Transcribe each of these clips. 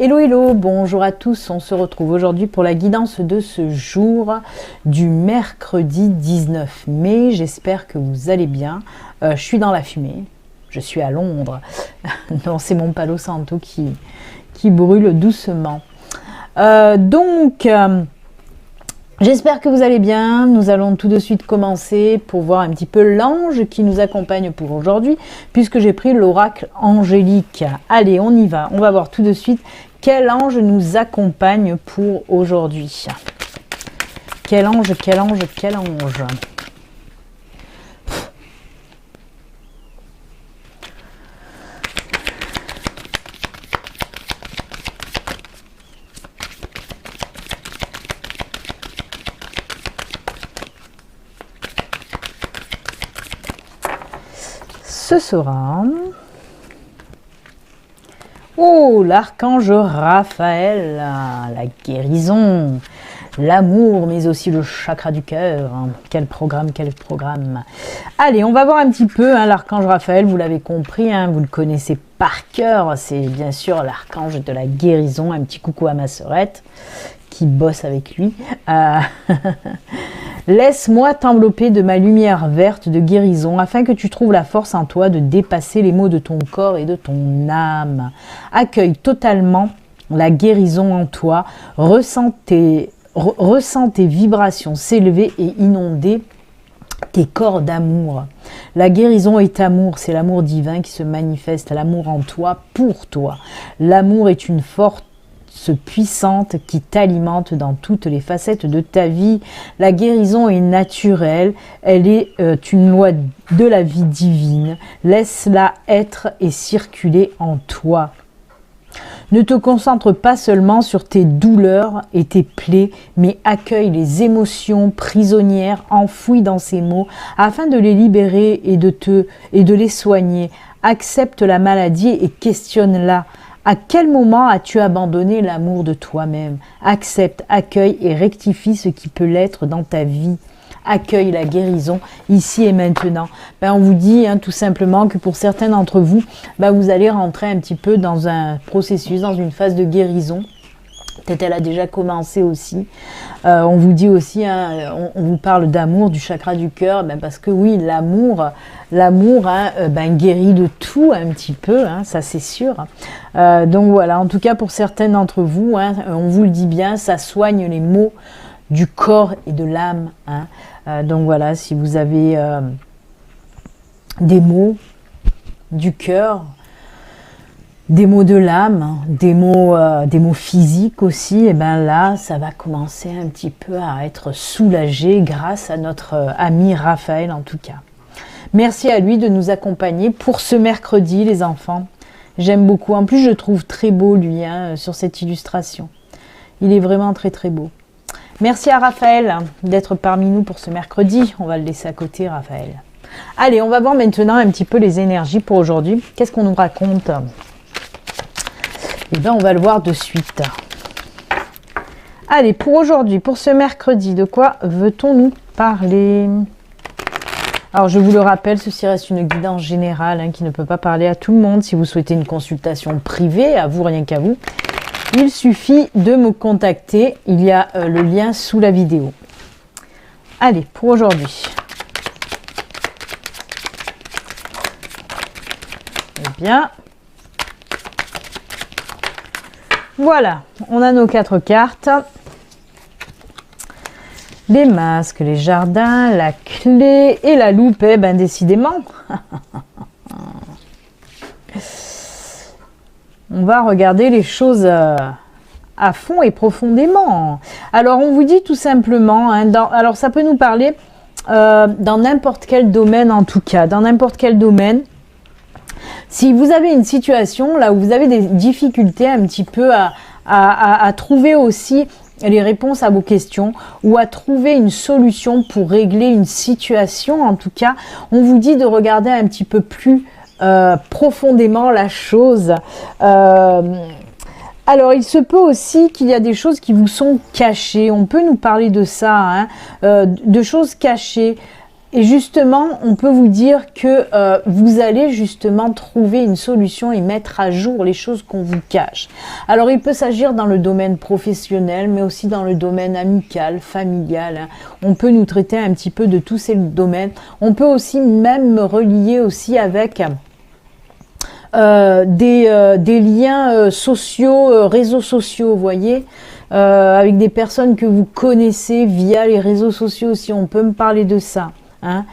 Hello hello, bonjour à tous, on se retrouve aujourd'hui pour la guidance de ce jour du mercredi 19 mai, j'espère que vous allez bien. Je suis dans la fumée, je suis à Londres, non c'est mon Palo Santo qui brûle doucement. J'espère que vous allez bien, nous allons tout de suite commencer pour voir un petit peu l'ange qui nous accompagne pour aujourd'hui, puisque j'ai pris l'oracle angélique. Allez, on y va, on va voir tout de suite quel ange nous accompagne pour aujourd'hui. Quel ange, quel ange, quel ange. Ce sera... Oh, l'archange Raphaël, la guérison, l'amour, mais aussi le chakra du cœur. Quel programme, quel programme. Allez, on va voir un petit peu l'archange Raphaël, vous l'avez compris, vous le connaissez par cœur. C'est bien sûr l'archange de la guérison. Un petit coucou à ma sœurette qui bosse avec lui. Laisse-moi t'envelopper de ma lumière verte de guérison afin que tu trouves la force en toi de dépasser les maux de ton corps et de ton âme. Accueille totalement la guérison en toi. Ressens tes vibrations s'élever et inonder tes corps d'amour. La guérison est amour, c'est l'amour divin qui se manifeste, l'amour en toi pour toi. L'amour est une force puissante qui t'alimente dans toutes les facettes de ta vie. La guérison est naturelle, elle est une loi de la vie divine. Laisse-la être et circuler en toi. Ne te concentre pas seulement sur tes douleurs et tes plaies, mais accueille les émotions prisonnières enfouies dans ces mots afin de les libérer et de les soigner. Accepte la maladie et questionne-la. À quel moment as-tu abandonné l'amour de toi-même? Accepte, accueille et rectifie ce qui peut l'être dans ta vie. Accueille la guérison ici et maintenant. On vous dit tout simplement que pour certains d'entre vous, vous allez rentrer un petit peu dans un processus, dans une phase de guérison. Peut-être elle a déjà commencé aussi. On vous dit aussi, on vous parle d'amour, du chakra du cœur, parce que oui, l'amour guérit de tout un petit peu, ça c'est sûr. Donc voilà, en tout cas pour certains d'entre vous, on vous le dit bien, ça soigne les maux du corps et de l'âme. Donc voilà, si vous avez des maux du cœur, des maux de l'âme, des maux physiques aussi, et là, ça va commencer un petit peu à être soulagé grâce à notre ami Raphaël en tout cas. Merci à lui de nous accompagner pour ce mercredi, les enfants. J'aime beaucoup. En plus, je trouve très beau, lui, sur cette illustration. Il est vraiment très, très beau. Merci à Raphaël d'être parmi nous pour ce mercredi. On va le laisser à côté, Raphaël. Allez, on va voir maintenant un petit peu les énergies pour aujourd'hui. Qu'est-ce qu'on nous raconte ? Eh bien, on va le voir de suite. Allez, pour aujourd'hui, pour ce mercredi, de quoi veut-on nous parler ? Alors, je vous le rappelle, ceci reste une guidance générale qui ne peut pas parler à tout le monde. Si vous souhaitez une consultation privée, à vous, rien qu'à vous, il suffit de me contacter. Il y a le lien sous la vidéo. Allez, pour aujourd'hui. Eh bien... Voilà, on a nos 4 cartes. Les masques, les jardins, la clé et la loupe. Décidément. On va regarder les choses à fond et profondément. Alors, on vous dit tout simplement, alors ça peut nous parler dans n'importe quel domaine en tout cas, dans n'importe quel domaine. Si vous avez une situation là où vous avez des difficultés un petit peu à trouver aussi les réponses à vos questions ou à trouver une solution pour régler une situation, en tout cas, on vous dit de regarder un petit peu plus profondément la chose. Alors, il se peut aussi qu'il y a des choses qui vous sont cachées. On peut nous parler de ça, de choses cachées. Et justement, on peut vous dire que vous allez justement trouver une solution et mettre à jour les choses qu'on vous cache. Alors, il peut s'agir dans le domaine professionnel, mais aussi dans le domaine amical, familial, hein. On peut nous traiter un petit peu de tous ces domaines. On peut aussi même me relier aussi avec des liens sociaux, réseaux sociaux, vous voyez, avec des personnes que vous connaissez via les réseaux sociaux aussi. On peut me parler de ça. Hein.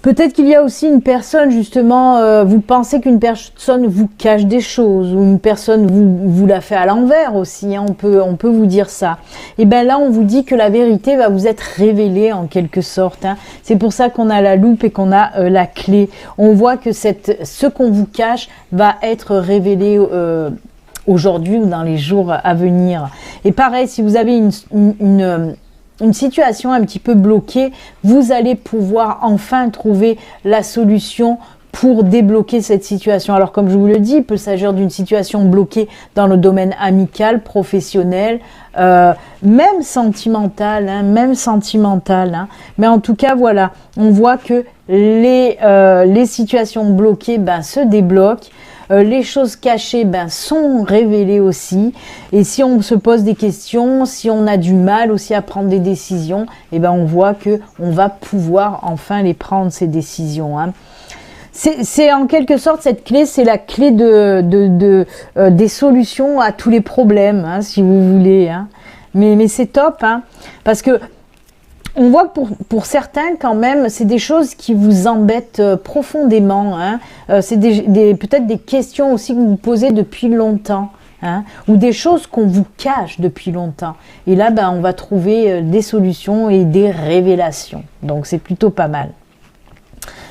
Peut-être qu'il y a aussi une personne, justement, vous pensez qu'une personne vous cache des choses, ou une personne vous la fait à l'envers aussi, hein, on peut vous dire ça. Et bien là, on vous dit que la vérité va vous être révélée en quelque sorte. Hein. C'est pour ça qu'on a la loupe et qu'on a la clé. On voit que ce qu'on vous cache va être révélé aujourd'hui ou dans les jours à venir. Et pareil, si vous avez une situation un petit peu bloquée, vous allez pouvoir enfin trouver la solution pour débloquer cette situation. Alors comme je vous le dis, il peut s'agir d'une situation bloquée dans le domaine amical, professionnel, même sentimental, hein, hein. Mais en tout cas, voilà, on voit que les situations bloquées se débloquent. Les choses cachées sont révélées aussi. Et si on se pose des questions, si on a du mal aussi à prendre des décisions, on voit que on va pouvoir enfin les prendre, ces décisions. Hein. C'est en quelque sorte, cette clé, c'est la clé des solutions à tous les problèmes, hein, si vous voulez. Hein. Mais c'est top, hein, parce que on voit que pour certains, quand même, c'est des choses qui vous embêtent profondément. Hein. C'est peut-être des questions aussi que vous vous posez depuis longtemps. Hein, ou des choses qu'on vous cache depuis longtemps. Et là, on va trouver des solutions et des révélations. Donc, c'est plutôt pas mal.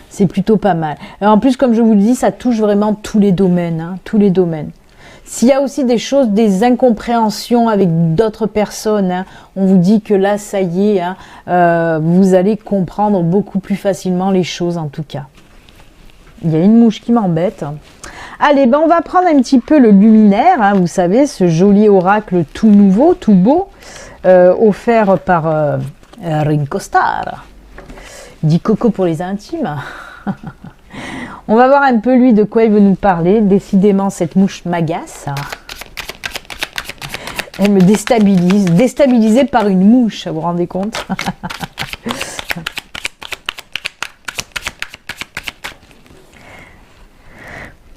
C'est plutôt pas mal. Et en plus, comme je vous le dis, ça touche vraiment tous les domaines. Hein, tous les domaines. S'il y a aussi des choses, des incompréhensions avec d'autres personnes, hein, on vous dit que là, ça y est, hein, vous allez comprendre beaucoup plus facilement les choses en tout cas. Il y a une mouche qui m'embête. Allez, on va prendre un petit peu le luminaire, hein, vous savez, ce joli oracle tout nouveau, tout beau, offert par Ringo Starr. Dit Coco pour les intimes. On va voir un peu lui de quoi il veut nous parler. Décidément, cette mouche m'agace. Elle me déstabilise. Déstabilisée par une mouche, vous vous rendez compte?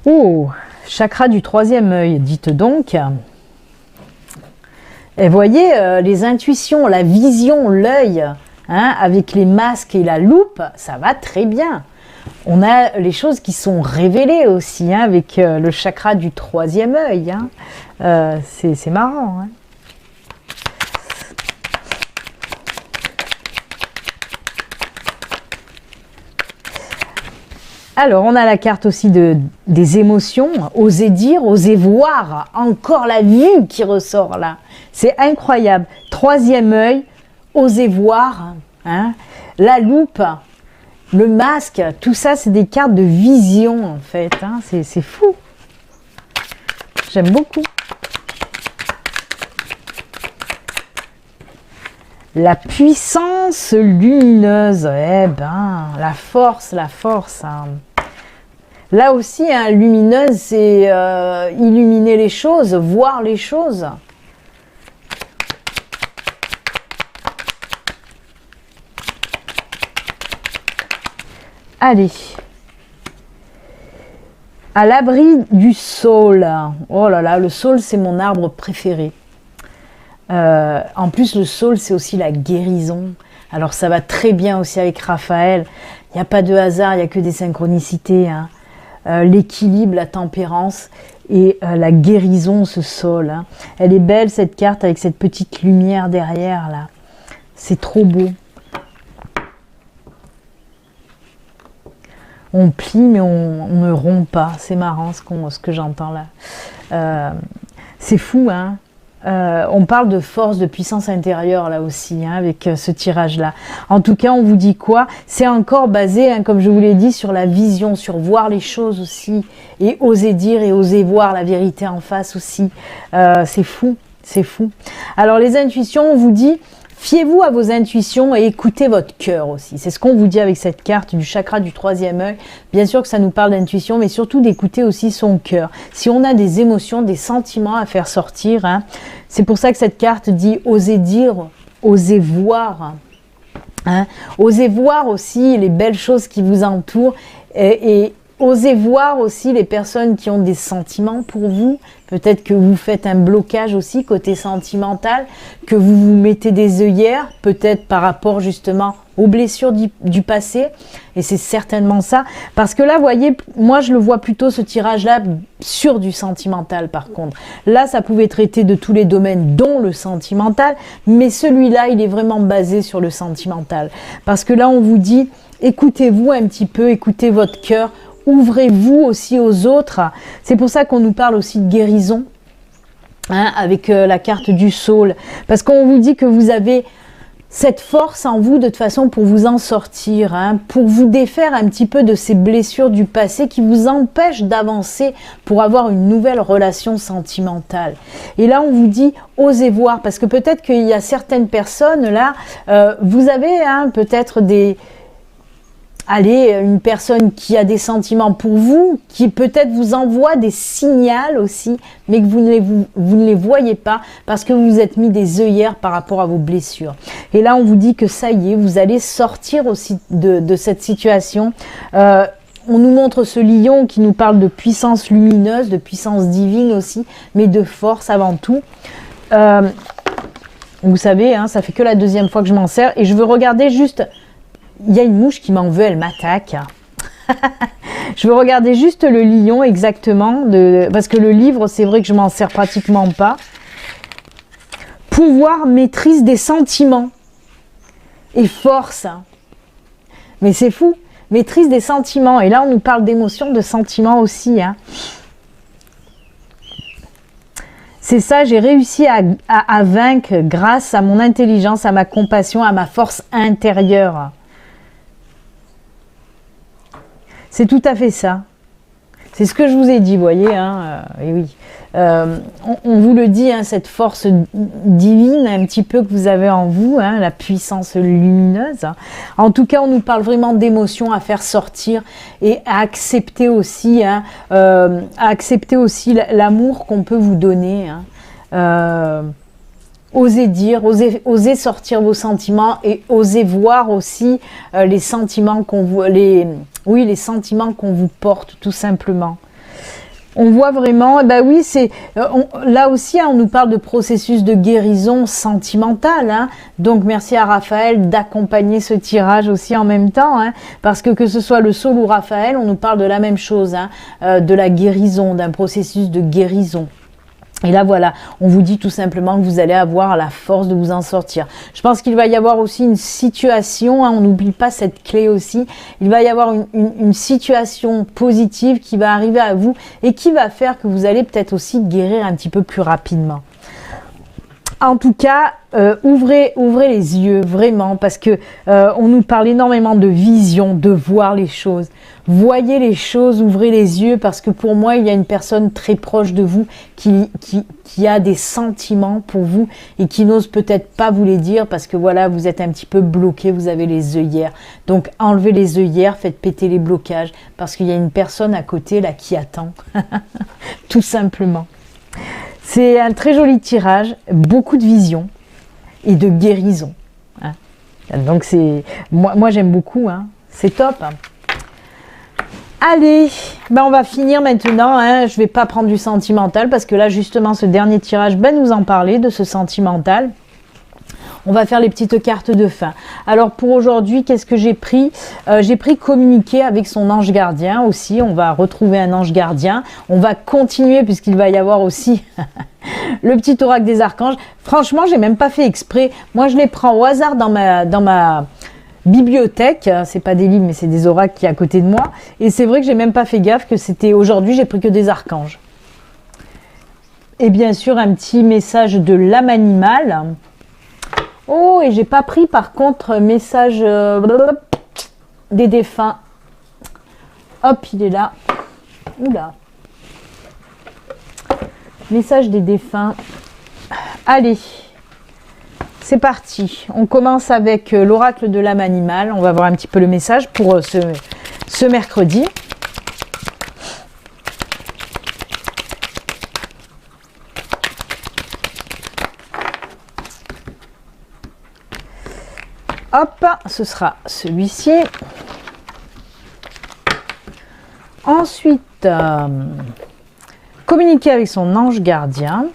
Oh, chakra du troisième œil, dites donc. Et voyez, les intuitions, la vision, l'œil, hein, avec les masques et la loupe, ça va très bien. On a les choses qui sont révélées aussi, hein, avec le chakra du troisième œil. Hein. C'est marrant. Hein. Alors, on a la carte aussi des émotions. Oser dire, oser voir. Encore la vue qui ressort là. C'est incroyable. Troisième œil, oser voir. Hein. La loupe. Le masque, tout ça, c'est des cartes de vision, en fait. Hein. C'est fou. J'aime beaucoup. La puissance lumineuse. La force. Hein. Là aussi, hein, lumineuse, c'est illuminer les choses, voir les choses. Allez, à l'abri du saule. Oh là là, le saule, c'est mon arbre préféré. En plus, le saule, c'est aussi la guérison. Alors, ça va très bien aussi avec Raphaël. Il n'y a pas de hasard, il n'y a que des synchronicités. Hein. L'équilibre, la tempérance et la guérison, ce saule. Hein. Elle est belle, cette carte, avec cette petite lumière derrière, là. C'est trop beau. On plie, mais on ne rompt pas. C'est marrant ce que j'entends là. C'est fou, hein. On parle de force, de puissance intérieure là aussi, hein, avec ce tirage-là. En tout cas, on vous dit quoi? C'est encore basé, hein, comme je vous l'ai dit, sur la vision, sur voir les choses aussi, et oser dire et oser voir la vérité en face aussi. C'est fou, c'est fou. Alors les intuitions, on vous dit, Fiez-vous à vos intuitions et écoutez votre cœur aussi. C'est ce qu'on vous dit avec cette carte du chakra du troisième œil. Bien sûr que ça nous parle d'intuition, mais surtout d'écouter aussi son cœur. Si on a des émotions, des sentiments à faire sortir, hein, c'est pour ça que cette carte dit osez dire, osez voir. Hein. Osez voir aussi les belles choses qui vous entourent et osez voir aussi les personnes qui ont des sentiments pour vous. Peut-être que vous faites un blocage aussi côté sentimental, que vous vous mettez des œillères, peut-être par rapport justement aux blessures du passé. Et c'est certainement ça. Parce que là, vous voyez, moi je le vois plutôt ce tirage-là sur du sentimental par contre. Là, ça pouvait traiter de tous les domaines, dont le sentimental. Mais celui-là, il est vraiment basé sur le sentimental. Parce que là, on vous dit, écoutez-vous un petit peu, écoutez votre cœur. Ouvrez-vous aussi aux autres. C'est pour ça qu'on nous parle aussi de guérison, hein, avec la carte du saule. Parce qu'on vous dit que vous avez cette force en vous de toute façon pour vous en sortir, hein, pour vous défaire un petit peu de ces blessures du passé qui vous empêchent d'avancer pour avoir une nouvelle relation sentimentale. Et là, on vous dit, osez voir, parce que peut-être qu'il y a certaines personnes là, vous avez hein, peut-être une personne qui a des sentiments pour vous, qui peut-être vous envoie des signaux aussi, mais que vous ne les voyez pas parce que vous vous êtes mis des œillères par rapport à vos blessures. Et là, on vous dit que ça y est, vous allez sortir aussi de cette situation. On nous montre ce lion qui nous parle de puissance lumineuse, de puissance divine aussi, mais de force avant tout. Vous savez, hein, ça fait que la deuxième fois que je m'en sers et je veux regarder juste... Il y a une mouche qui m'en veut, elle m'attaque. Je veux regarder juste le lion exactement, parce que le livre, c'est vrai que je m'en sers pratiquement pas. Pouvoir, maîtrise des sentiments et force. Mais c'est fou, maîtrise des sentiments. Et là, on nous parle d'émotions, de sentiments aussi. Hein. C'est ça, j'ai réussi à vaincre grâce à mon intelligence, à ma compassion, à ma force intérieure. C'est tout à fait ça. C'est ce que je vous ai dit, vous voyez. Hein, et oui. On vous le dit, hein, cette force divine un petit peu que vous avez en vous, hein, la puissance lumineuse. En tout cas, on nous parle vraiment d'émotions à faire sortir et à accepter aussi, hein, l'amour qu'on peut vous donner. Hein. Osez dire, osez sortir vos sentiments et osez voir aussi les sentiments qu'on vous, les sentiments qu'on vous porte tout simplement. On voit vraiment, ben oui, là aussi, hein, on nous parle de processus de guérison sentimentale. Hein, donc, merci à Raphaël d'accompagner ce tirage aussi en même temps. Hein, parce que ce soit le Saule ou Raphaël, on nous parle de la même chose, hein, de la guérison, d'un processus de guérison. Et là, voilà, on vous dit tout simplement que vous allez avoir la force de vous en sortir. Je pense qu'il va y avoir aussi une situation, hein, on n'oublie pas cette clé aussi, il va y avoir une situation positive qui va arriver à vous et qui va faire que vous allez peut-être aussi guérir un petit peu plus rapidement. En tout cas, ouvrez les yeux vraiment parce que on nous parle énormément de vision, de voir les choses. Voyez les choses, ouvrez les yeux parce que pour moi, il y a une personne très proche de vous qui a des sentiments pour vous et qui n'ose peut-être pas vous les dire parce que voilà, vous êtes un petit peu bloqué, vous avez les œillères. Donc enlevez les œillères, faites péter les blocages parce qu'il y a une personne à côté là qui attend, tout simplement. C'est un très joli tirage, beaucoup de vision et de guérison. Hein. Donc moi j'aime beaucoup, hein. C'est top. Hein. Allez, ben on va finir maintenant. Hein. Je ne vais pas prendre du sentimental parce que là justement ce dernier tirage nous en parlait de ce sentimental. On va faire les petites cartes de fin. Alors pour aujourd'hui, qu'est-ce que j'ai pris? J'ai pris communiquer avec son ange gardien aussi. On va retrouver un ange gardien. On va continuer puisqu'il va y avoir aussi le petit oracle des archanges. Franchement, j'ai même pas fait exprès. Moi, je les prends au hasard dans ma bibliothèque. C'est pas des livres, mais c'est des oracles qui est à côté de moi. Et c'est vrai que j'ai même pas fait gaffe que c'était aujourd'hui. J'ai pris que des archanges. Et bien sûr, un petit message de l'âme animale. Oh, et j'ai pas pris par contre message des défunts. Hop, il est là. Oula. Message des défunts. Allez. c'est parti. On commence avec l'oracle de l'âme animale. On va voir un petit peu le message pour ce mercredi. Hop, ce sera celui-ci. Ensuite, communiquer avec son ange gardien.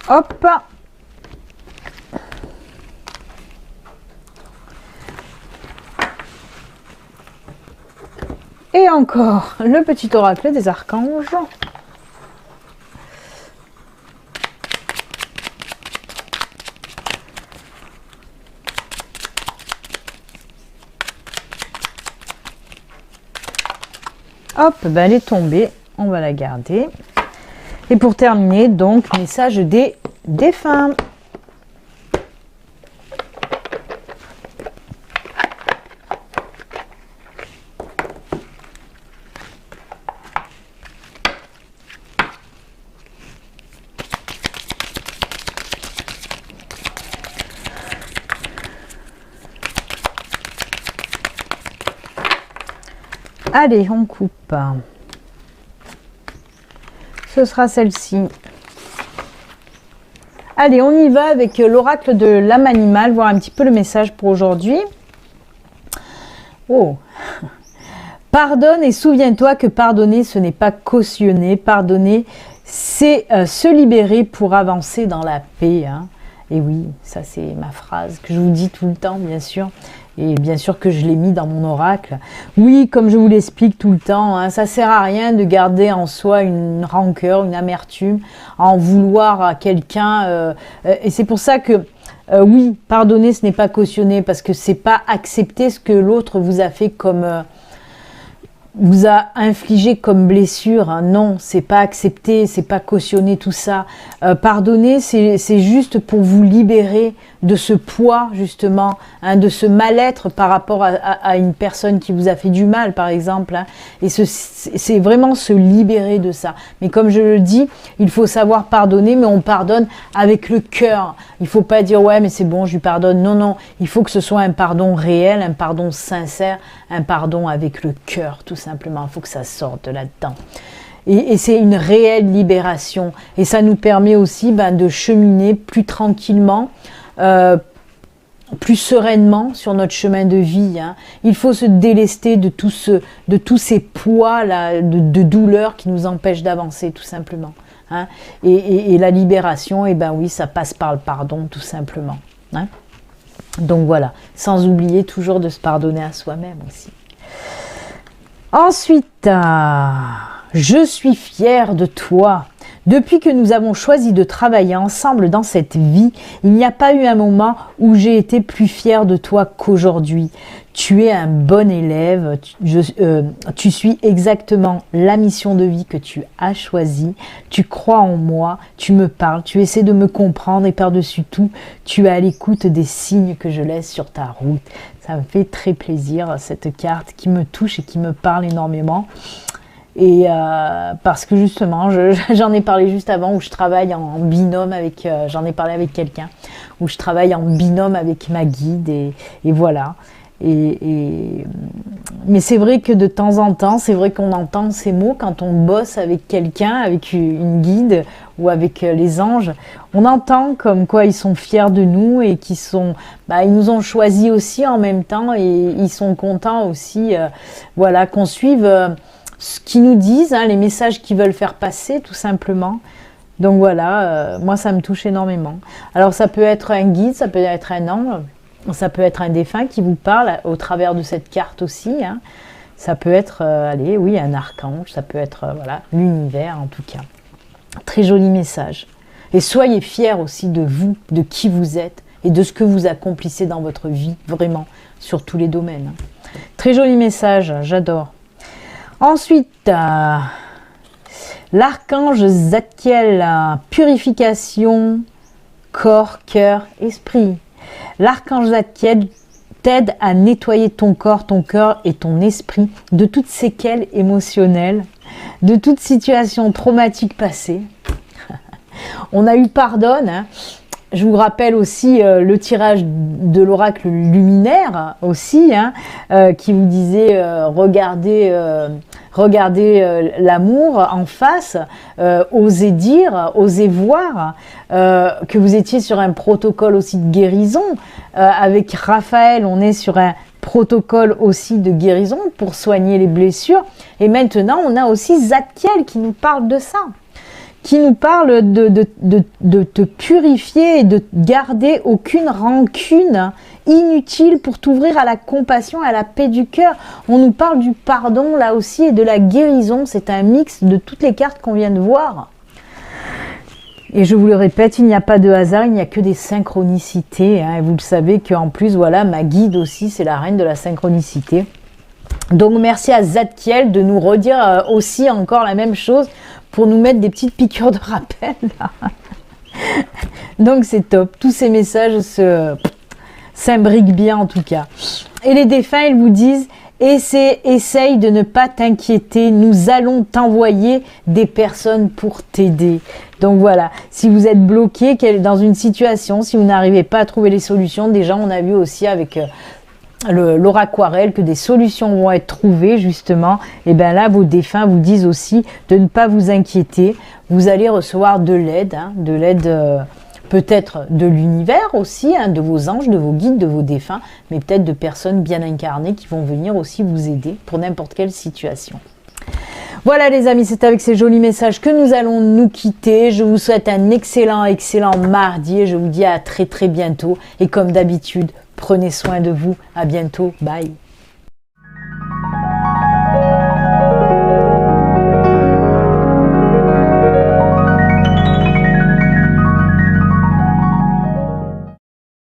Hop. Et encore le petit oracle des archanges. Hop, ben elle est tombée, on va la garder. Et pour terminer, donc, message des défunts. Allez, on coupe. Ce sera celle-ci. Allez, on y va avec l'oracle de l'âme animale, voir un petit peu le message pour aujourd'hui. Oh. Pardonne et souviens-toi que pardonner, ce n'est pas cautionner. Pardonner, c'est se libérer pour avancer dans la paix. Hein. Et oui, ça c'est ma phrase que je vous dis tout le temps, bien sûr. Et bien sûr que je l'ai mis dans mon oracle. Oui, comme je vous l'explique tout le temps, hein, ça sert à rien de garder en soi une rancœur, une amertume, en vouloir à quelqu'un. Et c'est pour ça que, oui, pardonner, ce n'est pas cautionner, parce que c'est pas accepter ce que l'autre vous a fait comme... vous a infligé comme blessure, hein. Non, c'est pas accepter, c'est pas cautionner tout ça. Pardonner, c'est juste pour vous libérer de ce poids, justement, hein, de ce mal-être par rapport à une personne qui vous a fait du mal, par exemple. Hein. Et c'est vraiment se libérer de ça. Mais comme je le dis, il faut savoir pardonner, mais on pardonne avec le cœur. Il faut pas dire, ouais, mais c'est bon, je lui pardonne. Non, non, il faut que ce soit un pardon réel, un pardon sincère, un pardon avec le cœur, tout simplement. Il faut que ça sorte de là-dedans. Et c'est une réelle libération. Et ça nous permet aussi de cheminer plus tranquillement, plus sereinement sur notre chemin de vie. Hein. Il faut se délester de tous ces poids là, de douleur qui nous empêchent d'avancer, tout simplement. Hein. Et la libération, eh ben oui, ça passe par le pardon, tout simplement. Hein. Donc voilà, sans oublier toujours de se pardonner à soi-même aussi. Ensuite, je suis fière de toi. Depuis que nous avons choisi de travailler ensemble dans cette vie, il n'y a pas eu un moment où j'ai été plus fière de toi qu'aujourd'hui. Tu es un bon élève, tu suis exactement la mission de vie que tu as choisie, tu crois en moi, tu me parles, tu essaies de me comprendre et par-dessus tout, tu es à l'écoute des signes que je laisse sur ta route. Ça me fait très plaisir, cette carte qui me touche et qui me parle énormément. Et parce que justement, j'en ai parlé juste avant, où je travaille en binôme avec, j'en ai parlé avec quelqu'un, où je travaille en binôme avec ma guide, et voilà. Mais c'est vrai que de temps en temps, c'est vrai qu'on entend ces mots quand on bosse avec quelqu'un, avec une guide ou avec les anges. On entend comme quoi ils sont fiers de nous et qu'ils sont, ils nous ont choisis aussi en même temps, et ils sont contents aussi, voilà, qu'on suive ce qu'ils nous disent, hein, les messages qu'ils veulent faire passer, tout simplement. Donc voilà, moi ça me touche énormément. Alors ça peut être un guide, ça peut être un ange, ça peut être un défunt qui vous parle au travers de cette carte aussi. Hein. Ça peut être, allez, oui, un archange, ça peut être, voilà, l'univers en tout cas. Très joli message. Et soyez fiers aussi de vous, de qui vous êtes et de ce que vous accomplissez dans votre vie, vraiment, sur tous les domaines. Très joli message, j'adore. Ensuite, l'archange Zadkiel, purification, corps, cœur, esprit. L'archange Zadkiel t'aide à nettoyer ton corps, ton cœur et ton esprit de toutes séquelles émotionnelles, de toute situation traumatique passée. On a eu pardonne, hein. Je vous rappelle aussi le tirage de l'oracle luminaire aussi, hein, qui vous disait regardez l'amour en face, osez dire, osez voir que vous étiez sur un protocole aussi de guérison. Avec Raphaël, on est sur un protocole aussi de guérison pour soigner les blessures. Et maintenant, on a aussi Zadkiel qui nous parle de ça, qui nous parle de te purifier et de garder aucune rancune inutile pour t'ouvrir à la compassion, à la paix du cœur. On nous parle du pardon là aussi et de la guérison. C'est un mix de toutes les cartes qu'on vient de voir. Et je vous le répète, il n'y a pas de hasard, il n'y a que des synchronicités. Hein. Et vous le savez qu'en plus, voilà, ma guide aussi, c'est la reine de la synchronicité. Donc merci à Zadkiel de nous redire aussi encore la même chose pour nous mettre des petites piqûres de rappel. Là. Donc c'est top, tous ces messages s'imbriquent bien en tout cas. Et les défunts, ils vous disent, essaye de ne pas t'inquiéter, nous allons t'envoyer des personnes pour t'aider. Donc voilà, si vous êtes bloqué dans une situation, si vous n'arrivez pas à trouver les solutions, déjà on a vu aussi avec l'oraquarelle que des solutions vont être trouvées justement. Et bien là, vos défunts vous disent aussi de ne pas vous inquiéter. Vous allez recevoir de l'aide, hein, de l'aide peut-être de l'univers aussi, hein, de vos anges, de vos guides, de vos défunts, mais peut-être de personnes bien incarnées qui vont venir aussi vous aider pour n'importe quelle situation. Voilà les amis, c'est avec ces jolis messages que nous allons nous quitter. Je vous souhaite un excellent mardi et je vous dis à très bientôt. Et comme d'habitude, prenez soin de vous. À bientôt. Bye.